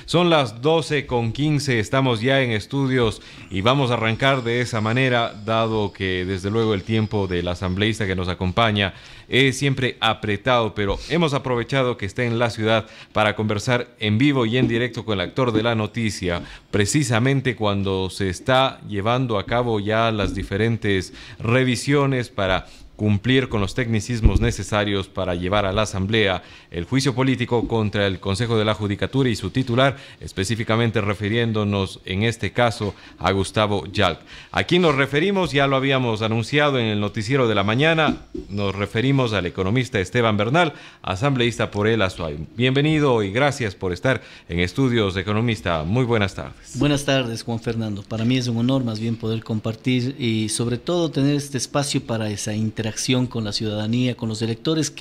Son las 12:15, estamos ya en estudios y vamos a arrancar de esa manera, dado que desde luego el tiempo del asambleísta que nos acompaña es siempre apretado, pero hemos aprovechado que esté en la ciudad para conversar en vivo y en directo con el actor de la noticia, precisamente cuando se está llevando a cabo ya las diferentes revisiones para cumplir con los tecnicismos necesarios para llevar a la Asamblea el juicio político contra el Consejo de la Judicatura y su titular, específicamente refiriéndonos en este caso a Gustavo Yalc. ¿A quién nos referimos? Ya lo habíamos anunciado en el noticiero de la mañana, nos referimos al economista Esteban Bernal, asambleísta por el Azuay. Bienvenido y gracias por estar en Estudios de Economista. Muy buenas tardes. Buenas tardes, Juan Fernando. Para mí es un honor más bien poder compartir y sobre todo tener este espacio para esa interacción con la ciudadanía, con los electores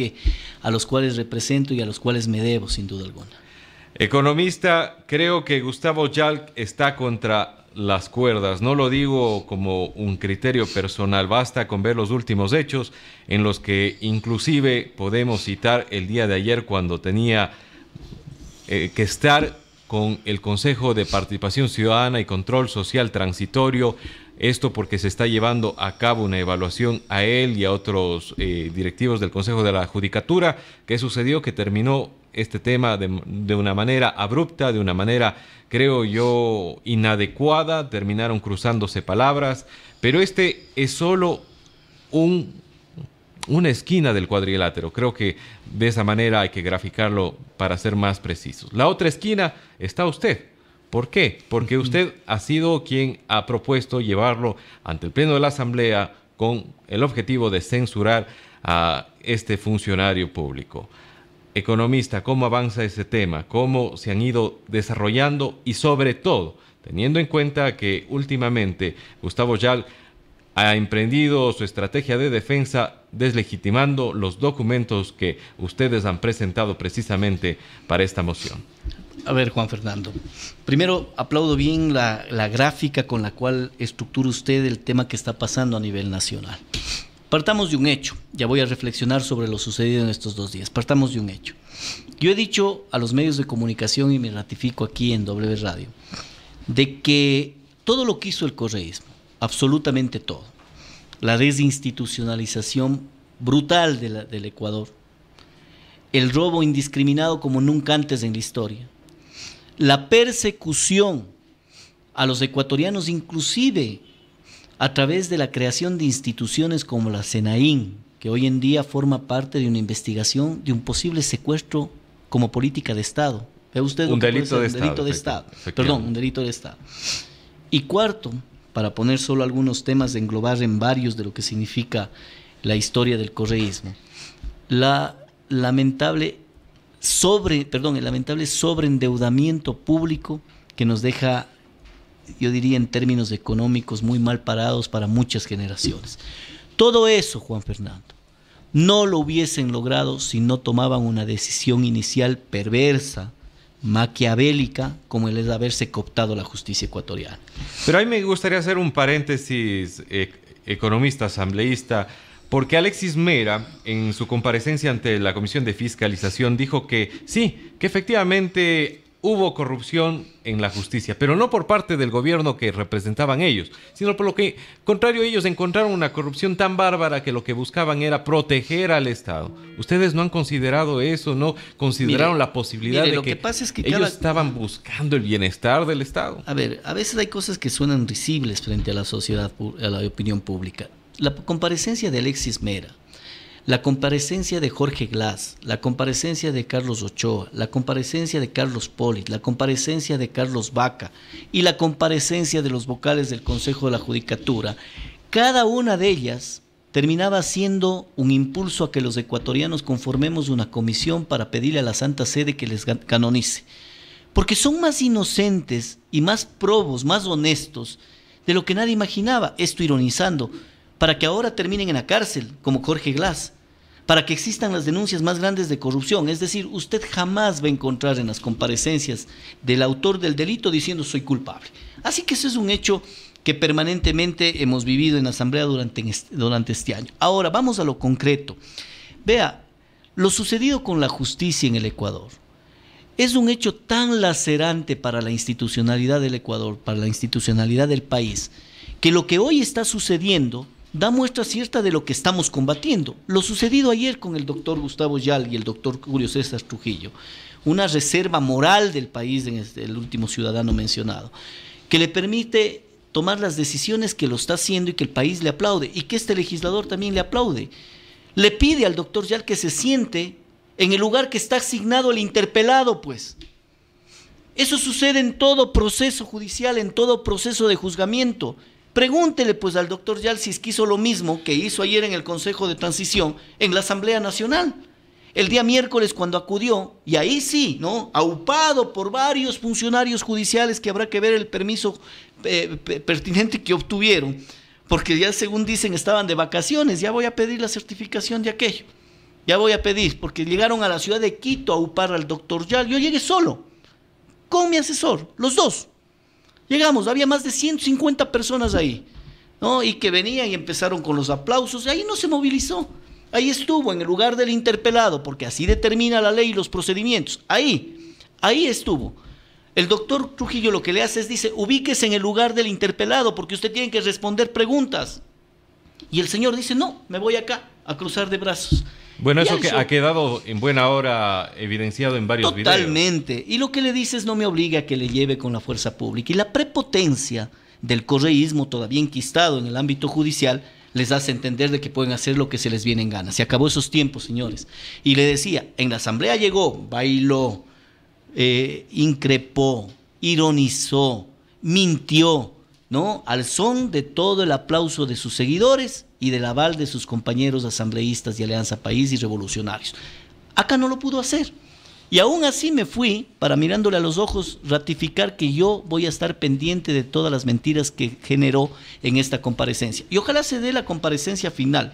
a los cuales represento y a los cuales me debo, sin duda alguna. Economista, creo que Gustavo Yalc está contra las cuerdas. No lo digo como un criterio personal, basta con ver los últimos hechos en los que inclusive podemos citar el día de ayer cuando tenía que estar con el Consejo de Participación Ciudadana y Control Social Transitorio. Esto porque se está llevando a cabo una evaluación a él y a otros directivos del Consejo de la Judicatura. ¿Qué sucedió? Que terminó este tema de una manera abrupta, de una manera, creo yo, inadecuada. Terminaron cruzándose palabras, pero este es solo una esquina del cuadrilátero. Creo que de esa manera hay que graficarlo para ser más precisos. La otra esquina está usted. ¿Por qué? Porque usted ha sido quien ha propuesto llevarlo ante el Pleno de la Asamblea con el objetivo de censurar a este funcionario público. Economista, ¿cómo avanza ese tema? ¿Cómo se han ido desarrollando? Y sobre todo, teniendo en cuenta que últimamente Gustavo Yalc ha emprendido su estrategia de defensa deslegitimando los documentos que ustedes han presentado precisamente para esta moción. A ver, Juan Fernando, primero aplaudo bien la gráfica con la cual estructura usted el tema que está pasando a nivel nacional. Partamos de un hecho, ya voy a reflexionar sobre lo sucedido en estos 2 días, partamos de un hecho. Yo he dicho a los medios de comunicación y me ratifico aquí en W Radio, de que todo lo que hizo el correísmo, absolutamente todo, la desinstitucionalización brutal del Ecuador, el robo indiscriminado como nunca antes en la historia, la persecución a los ecuatorianos, inclusive a través de la creación de instituciones como la SENAIN, que hoy en día forma parte de una investigación de un posible secuestro como política de Estado. ¿Ve usted un delito de Estado? Perdón, un delito de Estado. Y cuarto, para poner solo algunos temas de englobar en varios de lo que significa la historia del correísmo, el lamentable sobreendeudamiento público que nos deja, yo diría en términos económicos, muy mal parados para muchas generaciones. Todo eso, Juan Fernando, no lo hubiesen logrado si no tomaban una decisión inicial perversa, maquiavélica, como el es haberse cooptado la justicia ecuatoriana. Pero ahí me gustaría hacer un paréntesis, economista, asambleísta, porque Alexis Mera, en su comparecencia ante la Comisión de Fiscalización, dijo que sí, que efectivamente hubo corrupción en la justicia, pero no por parte del gobierno que representaban ellos, sino por lo que, contrario, ellos encontraron una corrupción tan bárbara que lo que buscaban era proteger al Estado. ¿Ustedes no han considerado eso? ¿No consideraron la posibilidad de que pasa es que ellos estaban buscando el bienestar del Estado? A ver, a veces hay cosas que suenan risibles frente a la sociedad, a la opinión pública. La comparecencia de Alexis Mera, la comparecencia de Jorge Glass, la comparecencia de Carlos Ochoa, la comparecencia de Carlos Poli, la comparecencia de Carlos Vaca y la comparecencia de los vocales del Consejo de la Judicatura, cada una de ellas terminaba siendo un impulso a que los ecuatorianos conformemos una comisión para pedirle a la Santa Sede que les canonice. Porque son más inocentes y más probos, más honestos de lo que nadie imaginaba, esto ironizando, para que ahora terminen en la cárcel, como Jorge Glass, para que existan las denuncias más grandes de corrupción. Es decir, usted jamás va a encontrar en las comparecencias del autor del delito diciendo soy culpable. Así que eso es un hecho que permanentemente hemos vivido en la Asamblea durante este año. Ahora, vamos a lo concreto. Vea, lo sucedido con la justicia en el Ecuador Es un hecho tan lacerante para la institucionalidad del Ecuador, para la institucionalidad del país, que lo que hoy está sucediendo da muestra cierta de lo que estamos combatiendo. Lo sucedido ayer con el doctor Gustavo Yal y el doctor Julio César Trujillo, una reserva moral del país, el último ciudadano mencionado, que le permite tomar las decisiones que lo está haciendo y que el país le aplaude y que este legislador también le aplaude. Le pide al doctor Yal que se siente en el lugar que está asignado el interpelado, pues. Eso sucede en todo proceso judicial, en todo proceso de juzgamiento. Pregúntele pues al doctor Yal si es que hizo lo mismo que hizo ayer en el Consejo de Transición en la Asamblea Nacional. El día miércoles cuando acudió, y ahí sí, ¿no?, aupado por varios funcionarios judiciales que habrá que ver el permiso pertinente que obtuvieron, porque ya según dicen estaban de vacaciones, ya voy a pedir la certificación de aquello. Ya voy a pedir, porque llegaron a la ciudad de Quito a upar al doctor Yal. Yo llegué solo, con mi asesor, los dos. Llegamos, había más de 150 personas ahí, ¿no? Y que venían y empezaron con los aplausos, y ahí no se movilizó. Ahí estuvo, en el lugar del interpelado, porque así determina la ley y los procedimientos. Ahí estuvo. El doctor Trujillo lo que le hace es, dice, ubíquese en el lugar del interpelado, porque usted tiene que responder preguntas. Y el señor dice, no, me voy acá, a cruzar de brazos. Bueno, eso que ha quedado en buena hora evidenciado en varios videos. Totalmente. Y lo que le dice es no me obliga a que le lleve con la fuerza pública. Y la prepotencia del correísmo todavía enquistado en el ámbito judicial les hace entender de que pueden hacer lo que se les viene en gana. Se acabó esos tiempos, señores. Y le decía, en la asamblea llegó, bailó, increpó, ironizó, mintió, ¿no?, al son de todo el aplauso de sus seguidores y del aval de sus compañeros asambleístas de Alianza País y revolucionarios. Acá no lo pudo hacer. Y aún así me fui para, mirándole a los ojos, ratificar que yo voy a estar pendiente de todas las mentiras que generó en esta comparecencia. Y ojalá se dé la comparecencia final,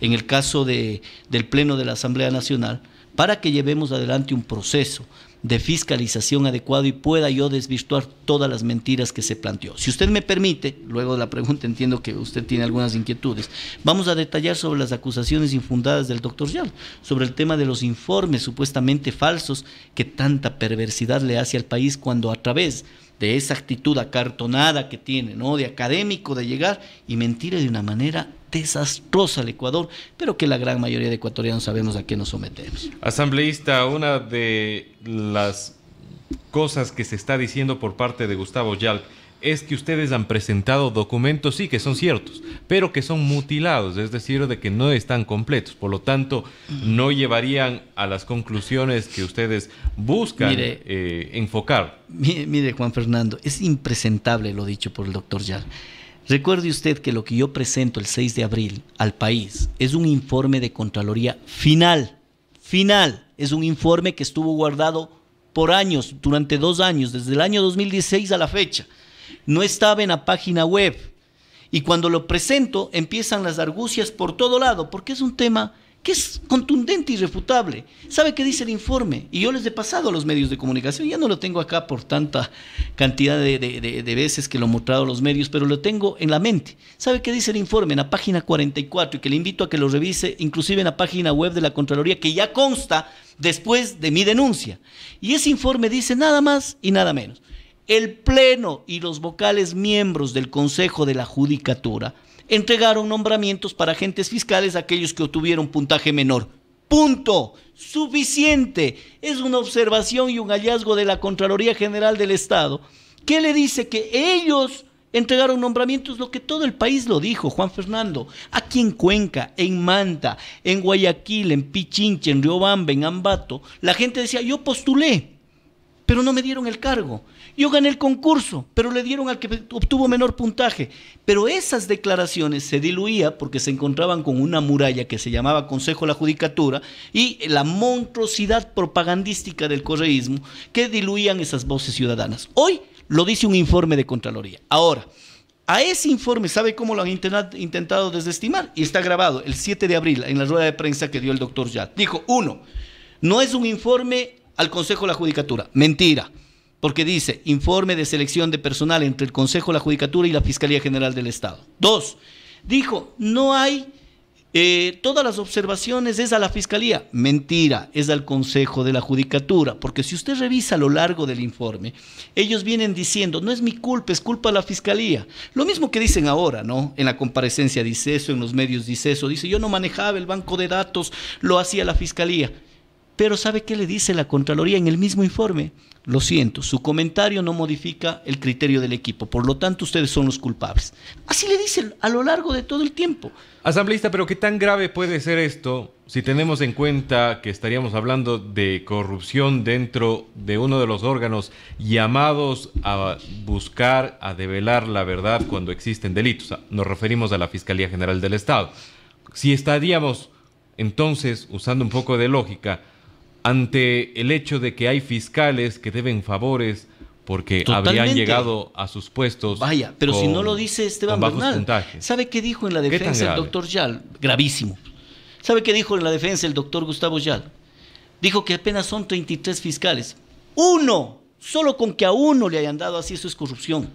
en el caso del Pleno de la Asamblea Nacional, para que llevemos adelante un proceso de fiscalización adecuado y pueda yo desvirtuar todas las mentiras que se planteó. Si usted me permite, luego de la pregunta entiendo que usted tiene algunas inquietudes, vamos a detallar sobre las acusaciones infundadas del doctor Yal, sobre el tema de los informes supuestamente falsos que tanta perversidad le hace al país cuando a través de esa actitud acartonada que tiene, ¿no?, de académico, de llegar y mentir de una manera desastrosa al Ecuador, pero que la gran mayoría de ecuatorianos sabemos a qué nos sometemos. Asambleísta, una de las cosas que se está diciendo por parte de Gustavo Yal es que ustedes han presentado documentos, sí, que son ciertos, pero que son mutilados, es decir, de que no están completos, por lo tanto, no llevarían a las conclusiones que ustedes buscan enfocar. Mire, Juan Fernando, es impresentable lo dicho por el doctor Yal. Recuerde usted que lo que yo presento el 6 de abril al país es un informe de Contraloría final, es un informe que estuvo guardado por años, durante 2 años, desde el año 2016 a la fecha. No estaba en la página web. Y cuando lo presento, empiezan las argucias por todo lado, porque es un tema que es contundente y irrefutable. ¿Sabe qué dice el informe? Y yo les he pasado a los medios de comunicación, ya no lo tengo acá por tanta cantidad de veces que lo he mostrado a los medios, pero lo tengo en la mente. ¿Sabe qué dice el informe? En la página 44, y que le invito a que lo revise, inclusive en la página web de la Contraloría, que ya consta después de mi denuncia. Y ese informe dice nada más y nada menos: el Pleno y los vocales miembros del Consejo de la Judicatura entregaron nombramientos para agentes fiscales a aquellos que obtuvieron puntaje menor. Punto. Suficiente. Es una observación y un hallazgo de la Contraloría General del Estado, que le dice que ellos entregaron nombramientos, lo que todo el país lo dijo, Juan Fernando. Aquí en Cuenca, en Manta, en Guayaquil, en Pichincha, en Riobamba, en Ambato, la gente decía, yo postulé, pero no me dieron el cargo. Yo gané el concurso, pero le dieron al que obtuvo menor puntaje. Pero esas declaraciones se diluían porque se encontraban con una muralla que se llamaba Consejo de la Judicatura y la monstruosidad propagandística del correísmo que diluían esas voces ciudadanas. Hoy lo dice un informe de Contraloría. Ahora, a ese informe, ¿sabe cómo lo han intentado desestimar? Y está grabado el 7 de abril en la rueda de prensa que dio el doctor Yal. Dijo, 1, no es un informe al Consejo de la Judicatura. Mentira. Porque dice, informe de selección de personal entre el Consejo de la Judicatura y la Fiscalía General del Estado. 2, dijo, no hay Todas las observaciones es a la Fiscalía. Mentira, es al Consejo de la Judicatura, porque si usted revisa a lo largo del informe, ellos vienen diciendo, no es mi culpa, es culpa de la Fiscalía. Lo mismo que dicen ahora, ¿no? En la comparecencia dice eso, en los medios dice eso, dice, yo no manejaba el banco de datos, lo hacía la Fiscalía. Pero ¿sabe qué le dice la Contraloría en el mismo informe? Lo siento, su comentario no modifica el criterio del equipo, por lo tanto ustedes son los culpables. Así le dicen a lo largo de todo el tiempo. Asambleísta, pero ¿qué tan grave puede ser esto si tenemos en cuenta que estaríamos hablando de corrupción dentro de uno de los órganos llamados a buscar, a develar la verdad cuando existen delitos? Nos referimos a la Fiscalía General del Estado. Si estaríamos entonces, usando un poco de lógica, ante el hecho de que hay fiscales que deben favores porque habrían llegado a sus puestos. Vaya, pero si no lo dice Esteban Bernal, ¿sabe qué dijo en la defensa el doctor Yal? Gravísimo. ¿Sabe qué dijo en la defensa el doctor Gustavo Yal? Dijo que apenas son 33 fiscales. ¡Uno! Solo con que a uno le hayan dado así, eso es corrupción.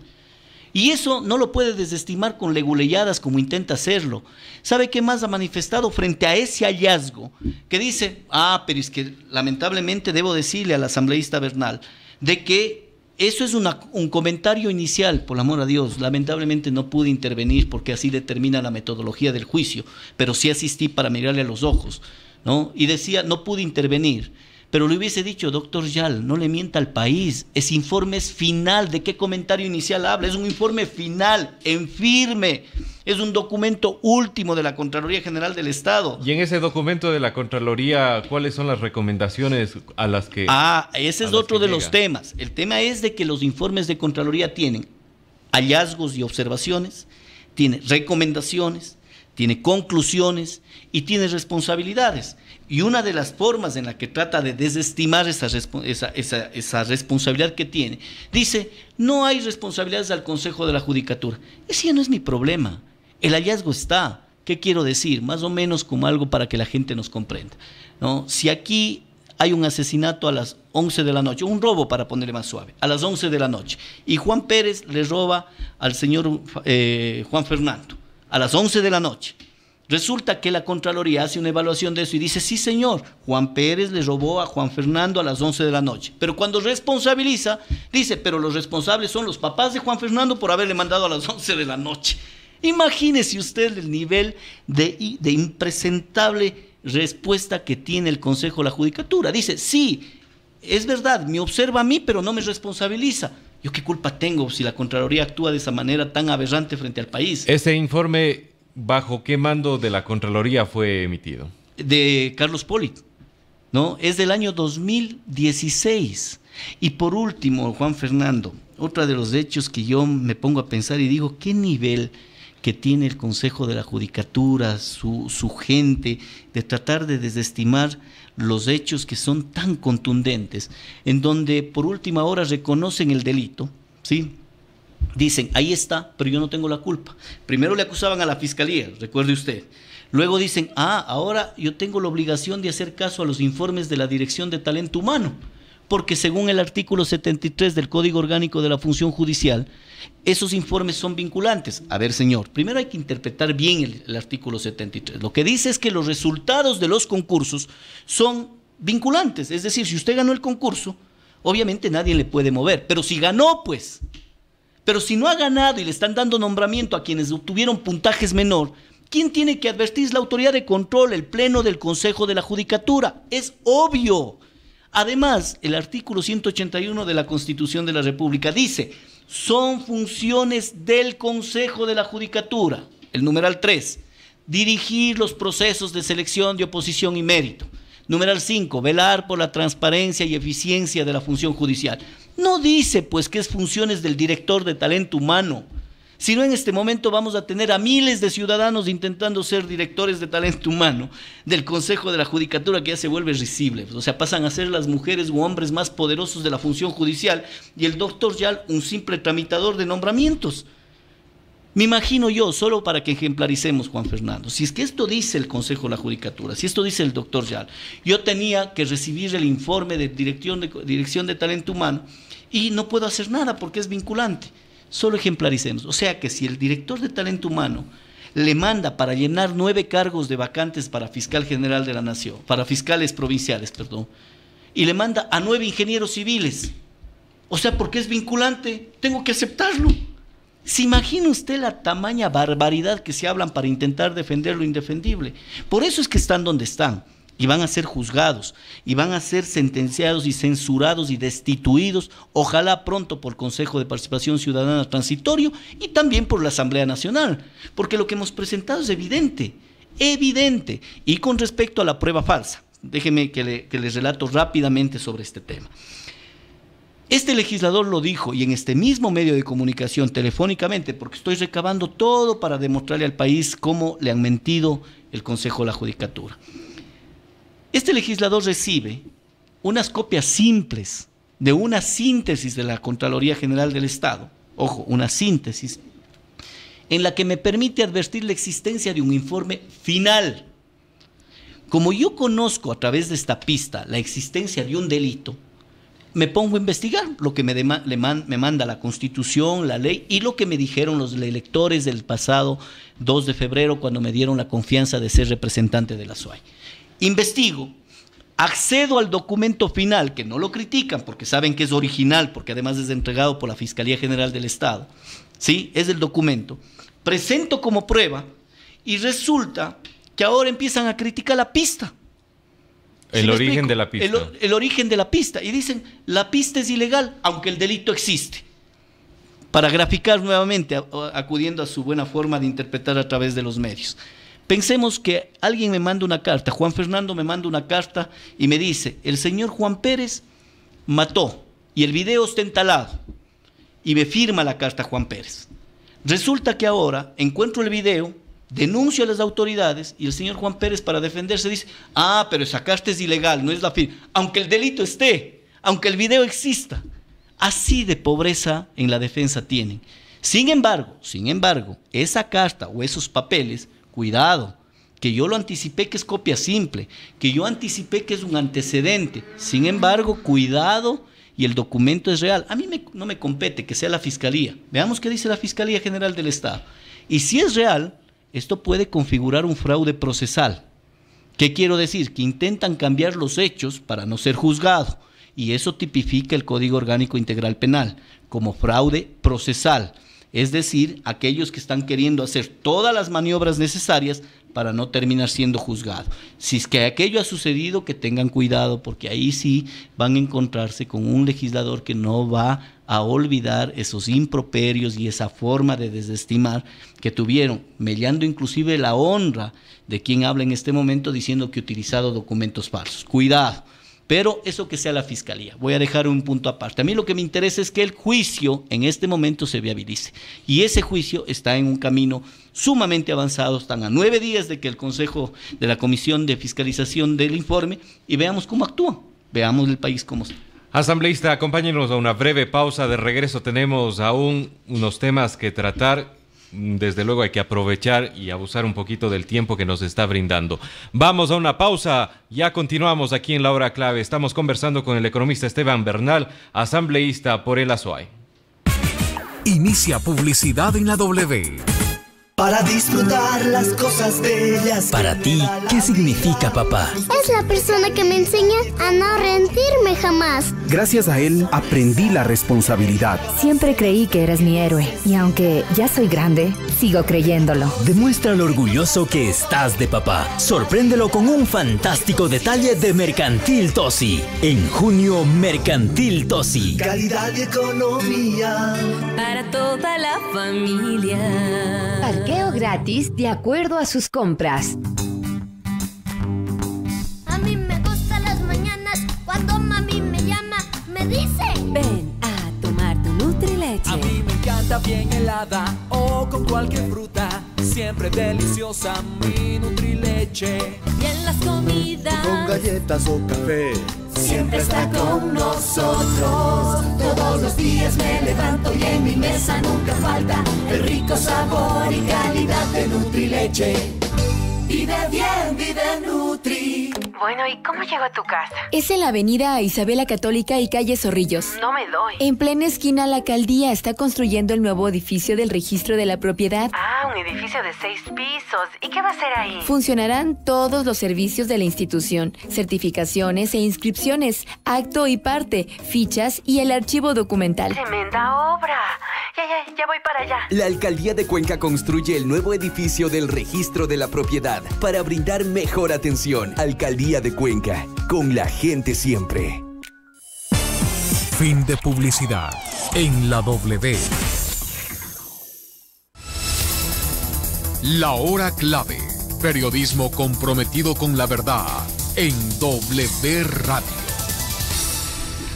Y eso no lo puede desestimar con leguleyadas como intenta hacerlo. ¿Sabe qué más ha manifestado frente a ese hallazgo? Que dice, pero es que lamentablemente debo decirle al asambleísta Bernal de que eso es un comentario inicial, por amor a Dios. Lamentablemente no pude intervenir porque así determina la metodología del juicio, pero sí asistí para mirarle a los ojos, ¿no? Y decía, no pude intervenir. Pero le hubiese dicho, doctor Yal, no le mienta al país, ese informe es final. ¿De qué comentario inicial habla? Es un informe final, en firme, es un documento último de la Contraloría General del Estado. Y en ese documento de la Contraloría, ¿cuáles son las recomendaciones a las que... Ese es otro de los temas. El tema es de que los informes de Contraloría tienen hallazgos y observaciones, tiene recomendaciones, tiene conclusiones y tiene responsabilidades. Y una de las formas en la que trata de desestimar esa responsabilidad que tiene, dice, no hay responsabilidades al Consejo de la Judicatura. Ese ya no es mi problema. El hallazgo está. ¿Qué quiero decir? Más o menos como algo para que la gente nos comprenda, ¿no? Si aquí hay un asesinato a las 11 de la noche, un robo para ponerle más suave, a las 11 de la noche, y Juan Pérez le roba al señor Juan Fernando a las 11 de la noche. Resulta que la Contraloría hace una evaluación de eso y dice, sí señor, Juan Pérez le robó a Juan Fernando a las 11 de la noche. Pero cuando responsabiliza, dice, pero los responsables son los papás de Juan Fernando por haberle mandado a las 11 de la noche. Imagínese usted el nivel de impresentable respuesta que tiene el Consejo de la Judicatura. Dice, sí, es verdad, me observa a mí, pero no me responsabiliza. ¿Yo qué culpa tengo si la Contraloría actúa de esa manera tan aberrante frente al país? Ese informe, ¿bajo qué mando de la Contraloría fue emitido? De Carlos Polit, ¿no? Es del año 2016. Y por último, Juan Fernando, otro de los hechos que yo me pongo a pensar y digo, ¿qué nivel que tiene el Consejo de la Judicatura, su gente, de tratar de desestimar los hechos que son tan contundentes, en donde por última hora reconocen el delito, ¿sí? Dicen, ahí está, pero yo no tengo la culpa. Primero le acusaban a la Fiscalía, recuerde usted. Luego dicen, ahora yo tengo la obligación de hacer caso a los informes de la Dirección de Talento Humano, porque según el artículo 73 del Código Orgánico de la Función Judicial, esos informes son vinculantes. A ver, señor, primero hay que interpretar bien el artículo 73. Lo que dice es que los resultados de los concursos son vinculantes. Es decir, si usted ganó el concurso, obviamente nadie le puede mover. Pero si ganó, pues. Pero si no ha ganado y le están dando nombramiento a quienes obtuvieron puntajes menor, ¿quién tiene que advertir? Es la autoridad de control, el Pleno del Consejo de la Judicatura. Es obvio. Además, el artículo 181 de la Constitución de la República dice, son funciones del Consejo de la Judicatura, el numeral 3, dirigir los procesos de selección de oposición y mérito. Numeral 5, velar por la transparencia y eficiencia de la función judicial. No dice, pues, que es funciones del director de talento humano, sino en este momento vamos a tener a miles de ciudadanos intentando ser directores de talento humano del Consejo de la Judicatura, que ya se vuelve risible. O sea, pasan a ser las mujeres u hombres más poderosos de la función judicial y el doctor Yal un simple tramitador de nombramientos. Me imagino yo, solo para que ejemplaricemos, Juan Fernando, si es que esto dice el Consejo de la Judicatura, si esto dice el doctor Yal, yo tenía que recibir el informe de Dirección de Talento Humano y no puedo hacer nada porque es vinculante. Solo ejemplaricemos. O sea que si el director de talento humano le manda para llenar 9 cargos de vacantes para fiscal general de la nación, para fiscales provinciales, perdón, y le manda a 9 ingenieros civiles. O sea, porque es vinculante, tengo que aceptarlo. ¿Se imagina usted la tamaña barbaridad que se hablan para intentar defender lo indefendible? Por eso es que están donde están, y van a ser juzgados, y van a ser sentenciados y censurados y destituidos, ojalá pronto por Consejo de Participación Ciudadana Transitorio y también por la Asamblea Nacional, porque lo que hemos presentado es evidente, evidente. Y con respecto a la prueba falsa, déjeme que les relato rápidamente sobre este tema. Este legislador lo dijo, y en este mismo medio de comunicación, telefónicamente, porque estoy recabando todo para demostrarle al país cómo le han mentido el Consejo de la Judicatura. Este legislador recibe unas copias simples de una síntesis de la Contraloría General del Estado, ojo, una síntesis, en la que me permite advertir la existencia de un informe final. Como yo conozco a través de esta pista la existencia de un delito, me pongo a investigar lo que me manda la Constitución, la ley y lo que me dijeron los electores del pasado 2 de febrero cuando me dieron la confianza de ser representante de la SUAY. Investigo, accedo al documento final, que no lo critican porque saben que es original, porque además es entregado por la Fiscalía General del Estado, ¿sí? Es el documento, presento como prueba y resulta que ahora empiezan a criticar la pista. El origen de la pista. El origen de la pista. Y dicen, la pista es ilegal, aunque el delito existe. Para graficar nuevamente, acudiendo a su buena forma de interpretar a través de los medios. Pensemos que alguien me manda una carta, Juan Fernando me manda una carta y me dice, el señor Juan Pérez mató y el video está entalado. Y me firma la carta Juan Pérez. Resulta que ahora encuentro el video, denuncio a las autoridades y el señor Juan Pérez, para defenderse, dice, pero esa carta es ilegal, no es la firma, aunque el delito esté, aunque el video exista. Así de pobreza en la defensa tienen. Sin embargo, esa carta o esos papeles, cuidado, que yo lo anticipé que es copia simple, que yo anticipé que es un antecedente. Sin embargo, cuidado, y el documento es real. A mí no me compete que sea la Fiscalía. Veamos qué dice la Fiscalía General del Estado. Y si es real, esto puede configurar un fraude procesal. ¿Qué quiero decir? Que intentan cambiar los hechos para no ser juzgado. Y eso tipifica el Código Orgánico Integral Penal como fraude procesal. Es decir, aquellos que están queriendo hacer todas las maniobras necesarias para no terminar siendo juzgado. Si es que aquello ha sucedido, que tengan cuidado, porque ahí sí van a encontrarse con un legislador que no va a olvidar esos improperios y esa forma de desestimar que tuvieron, mellando inclusive la honra de quien habla en este momento diciendo que ha utilizado documentos falsos. Cuidado. Pero eso que sea la Fiscalía. Voy a dejar un punto aparte. A mí lo que me interesa es que el juicio en este momento se viabilice. Y ese juicio está en un camino sumamente avanzado. Están a 9 días de que el Consejo de la Comisión de Fiscalización dé el informe y veamos cómo actúan. Veamos el país cómo está. Asambleísta, acompáñenos a una breve pausa. De regreso tenemos aún unos temas que tratar. Desde luego hay que aprovechar y abusar un poquito del tiempo que nos está brindando. Vamos a una pausa, ya continuamos aquí en La Hora Clave. Estamos conversando con el economista Esteban Bernal, asambleísta por el ASUAY. Inicia publicidad en la W. Para disfrutar las cosas bellas. Para ti, ¿qué significa papá? Es la persona que me enseña a no rendirme jamás. Gracias a él aprendí la responsabilidad. Siempre creí que eras mi héroe y aunque ya soy grande, sigo creyéndolo. Demuestra lo orgulloso que estás de papá. Sorpréndelo con un fantástico detalle de Mercantil Tosi. En junio, Mercantil Tosi. Calidad y economía. Para toda la familia. Parqueo gratis de acuerdo a sus compras. A mí me gustan las mañanas cuando mami me llama, me dice: ven a tomar tu Nutrileche. A mí me encanta bien helada o con cualquier fruta, siempre deliciosa mi Nutrileche. Y en las comidas, con galletas o café, siempre está con nosotros. Todos los días me levanto y en mi mesa nunca falta el rico sabor y calidad de Nutrileche. Vive bien, vive Nutri. Bueno, ¿y cómo llego a tu casa? Es en la avenida Isabela Católica y calle Zorrillos. No me doy. En plena esquina, la alcaldía está construyendo el nuevo edificio del registro de la propiedad. Ah, un edificio de 6 pisos. ¿Y qué va a hacer ahí? Funcionarán todos los servicios de la institución, certificaciones e inscripciones, acto y parte, fichas y el archivo documental. ¡Tremenda obra! Ya voy para allá. La alcaldía de Cuenca construye el nuevo edificio del registro de la propiedad para brindar mejor atención. Alcaldía de Cuenca, con la gente siempre. Fin de publicidad en la W. La hora clave. Periodismo comprometido con la verdad en W Radio.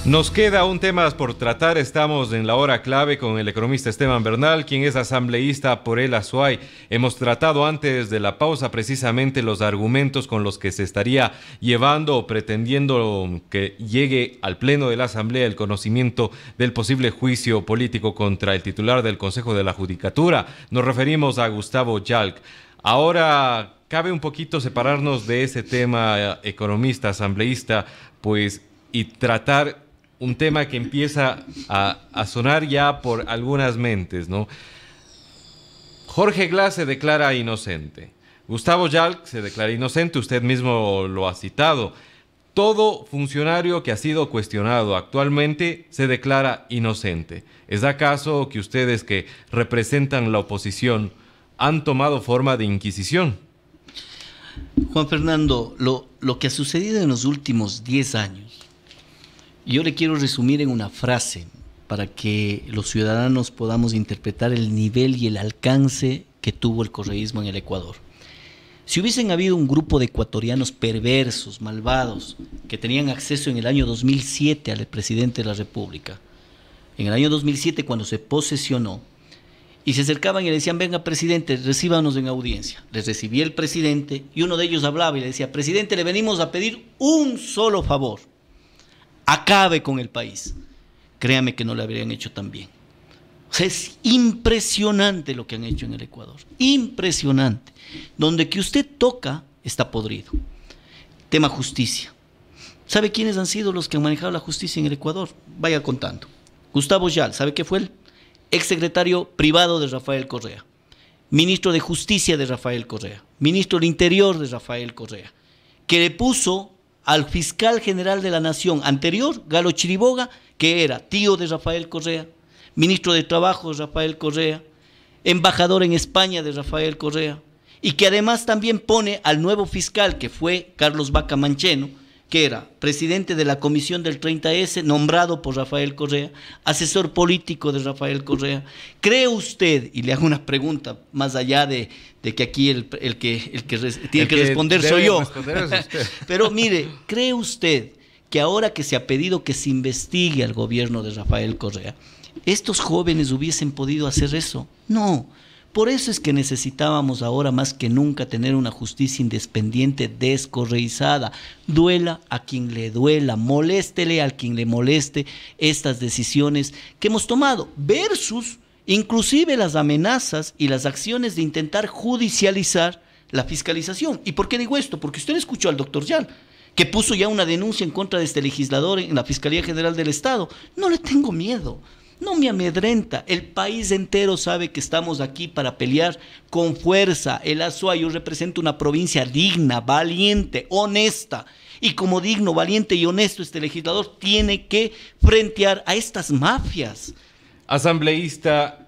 Nos queda un tema por tratar. Estamos en la hora clave con el economista Esteban Bernal, quien es asambleísta por el Azuay. Hemos tratado antes de la pausa precisamente los argumentos con los que se estaría llevando o pretendiendo que llegue al pleno de la Asamblea el conocimiento del posible juicio político contra el titular del Consejo de la Judicatura. Nos referimos a Gustavo Yalc. Ahora cabe un poquito separarnos de ese tema economista, asambleísta, pues, y tratar un tema que empieza a sonar ya por algunas mentes, ¿no? Jorge Glass se declara inocente. Gustavo Yalc se declara inocente, usted mismo lo ha citado. Todo funcionario que ha sido cuestionado actualmente se declara inocente. ¿Es acaso que ustedes que representan la oposición han tomado forma de inquisición? Juan Fernando, lo que ha sucedido en los últimos 10 años, yo le quiero resumir en una frase para que los ciudadanos podamos interpretar el nivel y el alcance que tuvo el correísmo en el Ecuador. Si hubiesen habido un grupo de ecuatorianos perversos, malvados, que tenían acceso en el año 2007 al presidente de la República, en el año 2007 cuando se posesionó, y se acercaban y le decían, venga presidente, recíbanos en audiencia. Les recibía el presidente y uno de ellos hablaba y le decía, presidente, le venimos a pedir un solo favor. Acabe con el país. Créame que no lo habrían hecho tan bien. O sea, es impresionante lo que han hecho en el Ecuador. Impresionante. Donde que usted toca, está podrido. Tema justicia. ¿Sabe quiénes han sido los que han manejado la justicia en el Ecuador? Vaya contando. Gustavo Yalc, ¿sabe qué fue él? Exsecretario privado de Rafael Correa. Ministro de Justicia de Rafael Correa. Ministro del Interior de Rafael Correa. Que le puso al fiscal general de la Nación anterior, Galo Chiriboga, que era tío de Rafael Correa, ministro de Trabajo de Rafael Correa, embajador en España de Rafael Correa, y que además también pone al nuevo fiscal, que fue Carlos Vaca Mancheno, que era presidente de la Comisión del 30S, nombrado por Rafael Correa, asesor político de Rafael Correa. ¿Cree usted, y le hago una pregunta más allá de que aquí el que tiene que responder soy yo, pero mire, ¿cree usted que ahora que se ha pedido que se investigue al gobierno de Rafael Correa, estos jóvenes hubiesen podido hacer eso? No. Por eso es que necesitábamos ahora más que nunca tener una justicia independiente, descorreizada. Duela a quien le duela, moléstele a quien le moleste estas decisiones que hemos tomado, versus inclusive las amenazas y las acciones de intentar judicializar la fiscalización. ¿Y por qué digo esto? Porque usted escuchó al doctor Yalc, que puso ya una denuncia en contra de este legislador en la Fiscalía General del Estado. No le tengo miedo. No me amedrenta, el país entero sabe que estamos aquí para pelear con fuerza. El Azuay, yo represento una provincia digna, valiente, honesta. Y como digno, valiente y honesto, este legislador tiene que frentear a estas mafias. Asambleísta,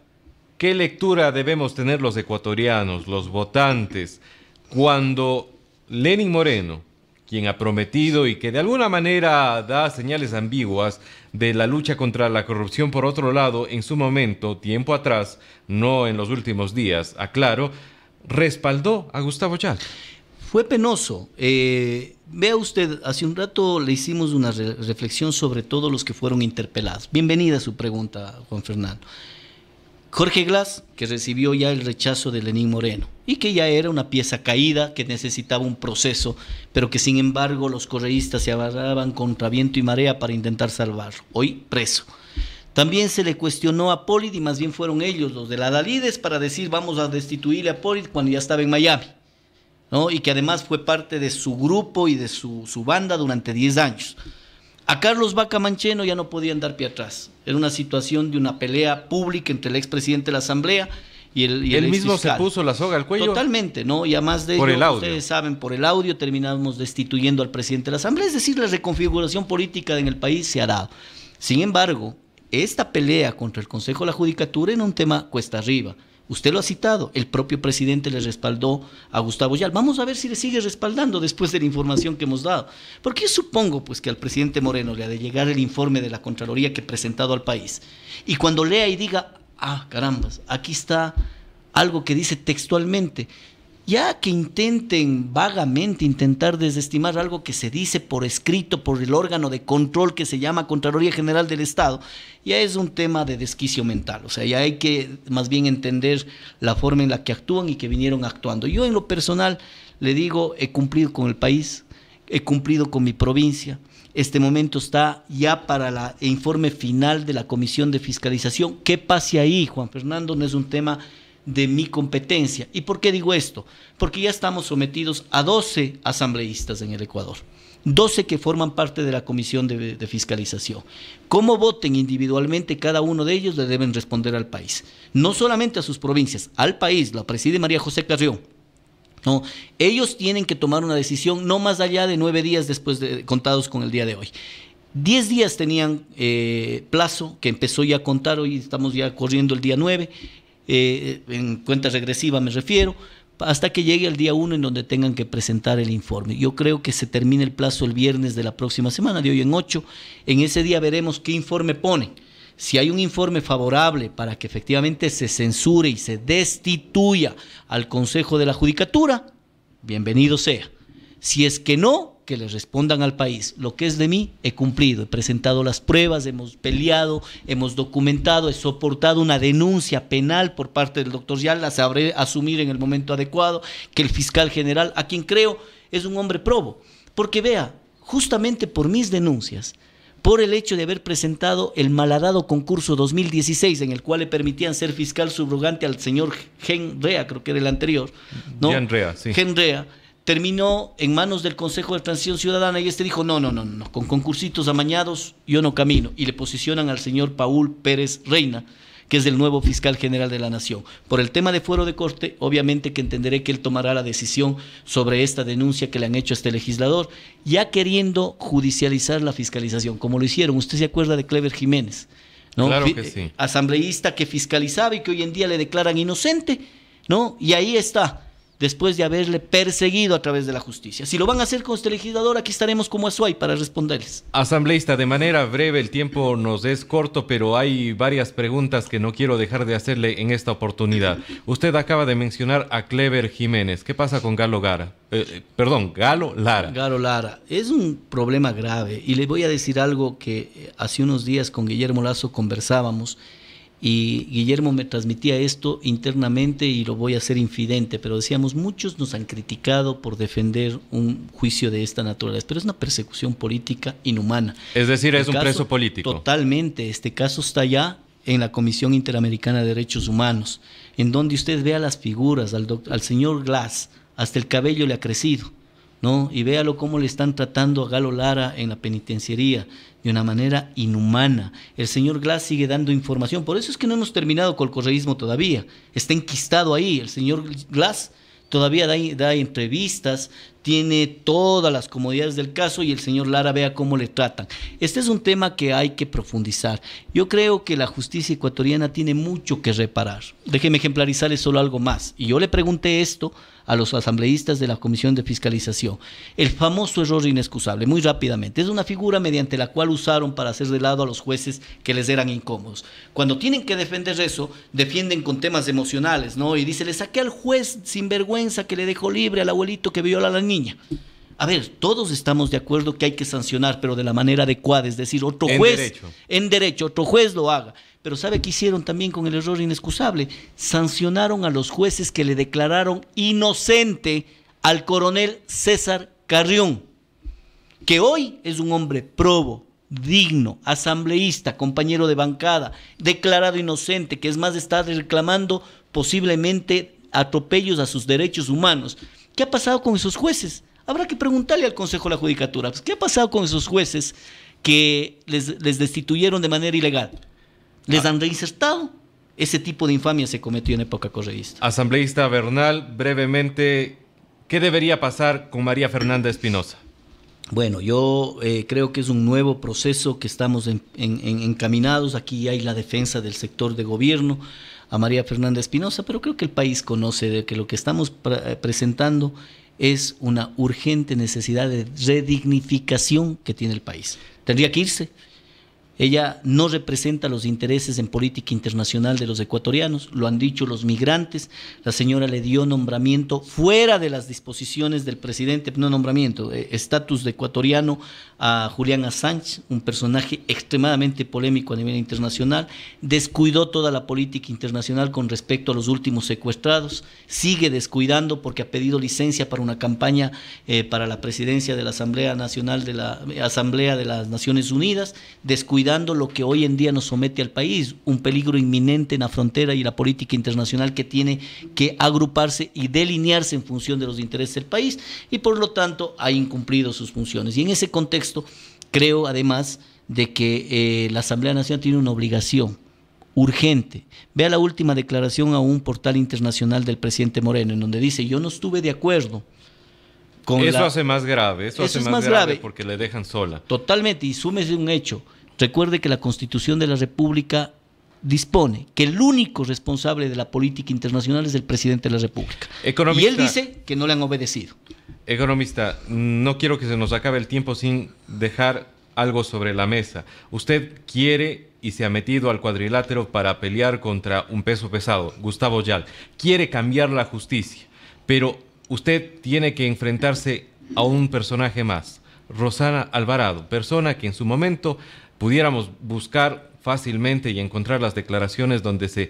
¿qué lectura debemos tener los ecuatorianos, los votantes, cuando Lenín Moreno, quien ha prometido y que de alguna manera da señales ambiguas de la lucha contra la corrupción, por otro lado, en su momento, tiempo atrás, no en los últimos días, aclaro, respaldó a Gustavo Yalc? Fue penoso. Vea usted, hace un rato le hicimos una reflexión sobre todos los que fueron interpelados. Bienvenida a su pregunta, Juan Fernando. Jorge Glass, que recibió ya el rechazo de Lenín Moreno y que ya era una pieza caída, que necesitaba un proceso, pero que sin embargo los correístas se agarraban contra viento y marea para intentar salvarlo. Hoy preso. También se le cuestionó a Polid y más bien fueron ellos los de la Dalides para decir vamos a destituirle a Polid cuando ya estaba en Miami. ¿no? Y que además fue parte de su grupo y de su banda durante 10 años. A Carlos Vaca Mancheno ya no podían dar pie atrás. Era una situación de una pelea pública entre el expresidente de la Asamblea y el mismo exfiscal. se puso la soga al cuello. Totalmente, ¿no? Y además de ello, ustedes saben, por el audio terminamos destituyendo al presidente de la Asamblea. Es decir, la reconfiguración política en el país se ha dado. Sin embargo, esta pelea contra el Consejo de la Judicatura era un tema cuesta arriba. Usted lo ha citado, el propio presidente le respaldó a Gustavo Yal. Vamos a ver si le sigue respaldando después de la información que hemos dado. Porque yo supongo pues, que al presidente Moreno le ha de llegar el informe de la Contraloría que ha presentado al país. Y cuando lea y diga, carambas, aquí está algo que dice textualmente. Ya que intenten vagamente intentar desestimar algo que se dice por escrito por el órgano de control que se llama Contraloría General del Estado, ya es un tema de desquicio mental. O sea, ya hay que más bien entender la forma en la que actúan y que vinieron actuando. Yo en lo personal le digo, he cumplido con el país, he cumplido con mi provincia. Este momento está ya para el informe final de la Comisión de Fiscalización. ¿Qué pase ahí, Juan Fernando? No es un tema de mi competencia. ¿Y por qué digo esto? Porque ya estamos sometidos a 12 asambleístas en el Ecuador, 12 que forman parte de la Comisión de Fiscalización. Cómo voten individualmente cada uno de ellos le deben responder al país, no solamente a sus provincias, al país. La preside María José Carrión. No, ellos tienen que tomar una decisión no más allá de 9 días después contados con el día de hoy. 10 días tenían plazo, que empezó ya a contar, hoy estamos ya corriendo el día 9, en cuenta regresiva me refiero, hasta que llegue el día 1 en donde tengan que presentar el informe. Yo creo que se termina el plazo el viernes de la próxima semana, de hoy en 8. En ese día veremos qué informe ponen. Si hay un informe favorable para que efectivamente se censure y se destituya al Consejo de la Judicatura, bienvenido sea. Si es que no, que le respondan al país. Lo que es de mí, he cumplido, he presentado las pruebas, hemos peleado, hemos documentado, he soportado una denuncia penal por parte del doctor Yal, la sabré asumir en el momento adecuado, que el fiscal general, a quien creo es un hombre probo, porque vea, justamente por mis denuncias, por el hecho de haber presentado el malhadado concurso 2016 en el cual le permitían ser fiscal subrogante al señor Genrea, creo que era el anterior, ¿no? Genrea, sí. Genrea, terminó en manos del Consejo de Transición Ciudadana y este dijo, no, con concursitos amañados yo no camino, y le posicionan al señor Paul Pérez Reina, que es el nuevo fiscal general de la Nación. Por el tema de fuero de corte, obviamente que entenderé que él tomará la decisión sobre esta denuncia que le han hecho a este legislador, ya queriendo judicializar la fiscalización, como lo hicieron. Usted se acuerda de Clever Jiménez, ¿no? Claro que sí. Asambleísta que fiscalizaba y que hoy en día le declaran inocente, ¿no? Y ahí está, después de haberle perseguido a través de la justicia. Si lo van a hacer con este legislador, aquí estaremos como Azuay para responderles. Asambleísta, de manera breve, el tiempo nos es corto, pero hay varias preguntas que no quiero dejar de hacerle en esta oportunidad. Usted acaba de mencionar a Clever Jiménez. ¿Qué pasa con Galo Lara? Galo Lara. Galo Lara. Es un problema grave y le voy a decir algo que hace unos días con Guillermo Lazo conversábamos. Y Guillermo me transmitía esto internamente y lo voy a hacer infidente, pero decíamos, muchos nos han criticado por defender un juicio de esta naturaleza, pero es una persecución política inhumana. Es decir, es un preso político. Totalmente, este caso está ya en la Comisión Interamericana de Derechos Humanos, en donde usted vea las figuras, al señor Glass, hasta el cabello le ha crecido, ¿no? Y véalo cómo le están tratando a Galo Lara en la penitenciaría, de una manera inhumana. El señor Glass sigue dando información, por eso es que no hemos terminado con el correísmo todavía, está enquistado ahí. El señor Glass todavía da entrevistas, tiene todas las comodidades del caso y el señor Lara vea cómo le tratan. Este es un tema que hay que profundizar. Yo creo que la justicia ecuatoriana tiene mucho que reparar. Déjeme ejemplarizarle solo algo más. Y yo le pregunté esto a los asambleístas de la Comisión de Fiscalización. El famoso error inexcusable, muy rápidamente, es una figura mediante la cual usaron para hacer de lado a los jueces que les eran incómodos. Cuando tienen que defender eso, defienden con temas emocionales, ¿no? Y dice, le saqué al juez sinvergüenza que le dejó libre al abuelito que viola a la niña. A ver, todos estamos de acuerdo que hay que sancionar, pero de la manera adecuada, es decir, otro juez, en derecho, otro juez lo haga. Pero ¿sabe qué hicieron también con el error inexcusable? Sancionaron a los jueces que le declararon inocente al coronel César Carrión, que hoy es un hombre probo, digno, asambleísta, compañero de bancada, declarado inocente, que es más está reclamando posiblemente atropellos a sus derechos humanos, ¿Qué ha pasado con esos jueces? Habrá que preguntarle al Consejo de la Judicatura, pues, ¿qué ha pasado con esos jueces que les destituyeron de manera ilegal? ¿Les han reinsertado? Ese tipo de infamia se cometió en época correísta. Asambleísta Bernal, brevemente, ¿qué debería pasar con María Fernanda Espinosa? Bueno, yo creo que es un nuevo proceso que estamos encaminados. Aquí hay la defensa del sector de gobierno a María Fernanda Espinosa, pero creo que el país conoce de que lo que estamos presentando es una urgente necesidad de redignificación que tiene el país. Tendría que irse. Ella no representa los intereses en política internacional de los ecuatorianos, lo han dicho los migrantes. La señora le dio nombramiento fuera de las disposiciones del presidente, no nombramiento, estatus de ecuatoriano a Julián Assange, un personaje extremadamente polémico a nivel internacional. Descuidó toda la política internacional con respecto a los últimos secuestrados, sigue descuidando porque ha pedido licencia para una campaña para la presidencia de la Asamblea Nacional de la Asamblea de las Naciones Unidas, descuidando lo que hoy en día nos somete al país, un peligro inminente en la frontera y la política internacional que tiene que agruparse y delinearse en función de los intereses del país, y por lo tanto ha incumplido sus funciones. Y en ese contexto creo además de que la Asamblea Nacional tiene una obligación urgente. Vea la última declaración a un portal internacional del presidente Moreno, en donde dice: yo no estuve de acuerdo con eso hace más grave, eso hace más grave porque le dejan sola. Totalmente, y súmese un hecho. Recuerde que la Constitución de la República dispone que el único responsable de la política internacional es el presidente de la República. Y él dice que no le han obedecido. Economista, no quiero que se nos acabe el tiempo sin dejar algo sobre la mesa. Usted quiere y se ha metido al cuadrilátero para pelear contra un peso pesado, Gustavo Yal. Quiere cambiar la justicia, pero usted tiene que enfrentarse a un personaje más, Rosana Alvarado, persona que en su momento pudiéramos buscar fácilmente y encontrar las declaraciones donde se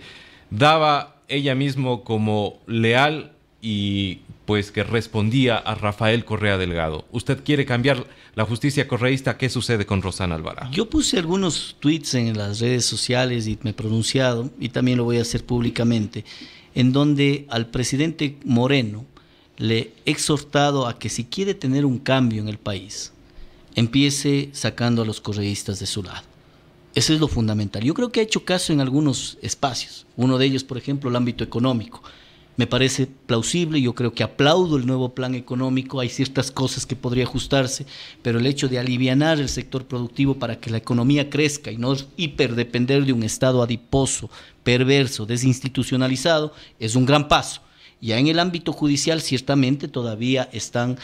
daba ella mismo como leal y pues que respondía a Rafael Correa Delgado. ¿Usted quiere cambiar la justicia correísta? ¿Qué sucede con Rosana Alvarado? Yo puse algunos tweets en las redes sociales y me he pronunciado, y también lo voy a hacer públicamente, en donde al presidente Moreno le he exhortado a que si quiere tener un cambio en el país, empiece sacando a los correístas de su lado. Eso es lo fundamental. Yo creo que ha hecho caso en algunos espacios. Uno de ellos, por ejemplo, el ámbito económico. Me parece plausible, yo creo que aplaudo el nuevo plan económico, hay ciertas cosas que podría ajustarse, pero el hecho de alivianar el sector productivo para que la economía crezca y no hiperdepender de un Estado adiposo, perverso, desinstitucionalizado, es un gran paso. Ya en el ámbito judicial ciertamente todavía están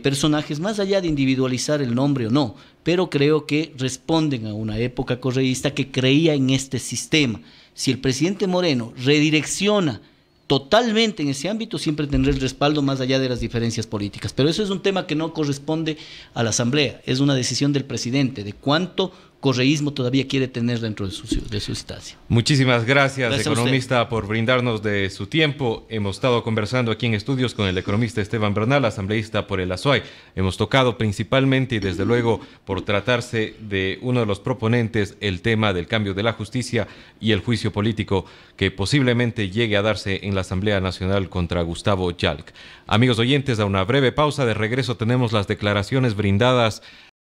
personajes, más allá de individualizar el nombre o no, pero creo que responden a una época correísta que creía en este sistema. Si el presidente Moreno redirecciona totalmente en ese ámbito, siempre tendrá el respaldo más allá de las diferencias políticas. Pero eso es un tema que no corresponde a la Asamblea, es una decisión del presidente de cuánto correísmo todavía quiere tener dentro de su instancia. Muchísimas gracias economista, por brindarnos de su tiempo. Hemos estado conversando aquí en estudios con el economista Esteban Bernal, asambleísta por el ASUAY. Hemos tocado principalmente y desde luego por tratarse de uno de los proponentes el tema del cambio de la justicia y el juicio político que posiblemente llegue a darse en la Asamblea Nacional contra Gustavo Yalc. Amigos oyentes, a una breve pausa. De regreso tenemos las declaraciones brindadas